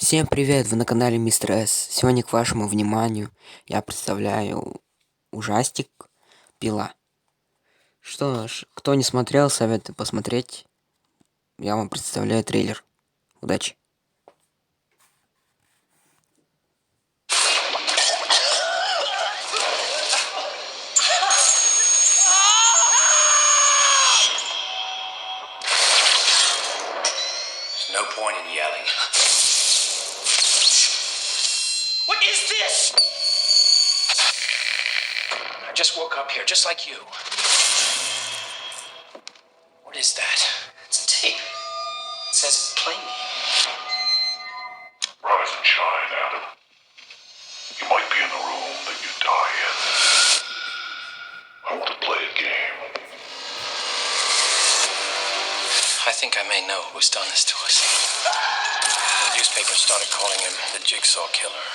Всем привет! Вы на канале Мистер С. Сегодня к вашему вниманию я представляю ужастик Пила. Что ж, кто не смотрел, советую посмотреть. Я вам представляю трейлер. Удачи! No point in yelling. What is this? I just woke up here, just like you. What is that? It's a tape. It says play me. Rise and shine, Adam. You might be in the room that you die in. I want to play a game. I think I may know who's done this to us. The newspapers started calling him the Jigsaw killer.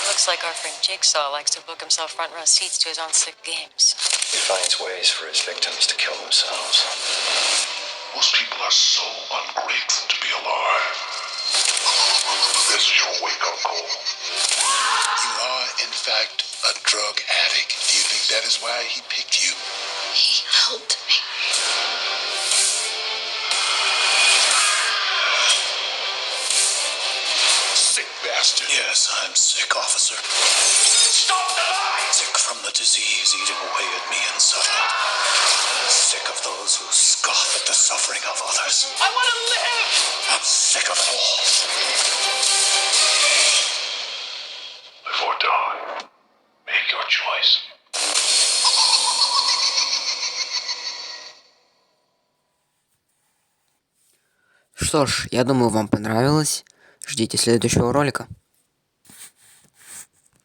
Looks like our friend Jigsaw likes to book himself front row seats to his own sick games. He finds ways for his victims to kill themselves. Most people are so ungrateful to be alive. This is your wake-up call. You are, in fact, a drug addict. Do you think that is why he picked you? He helped me. Sick bastard. Yes, I'm sick, officer. Stop the lies! Sick from the disease eating away at me inside. Sick of those who scoff at the suffering of others. I want to live! I'm sick of it all. Live or die. Make your choice. Что ж, я думаю, вам понравилось. Ждите следующего ролика.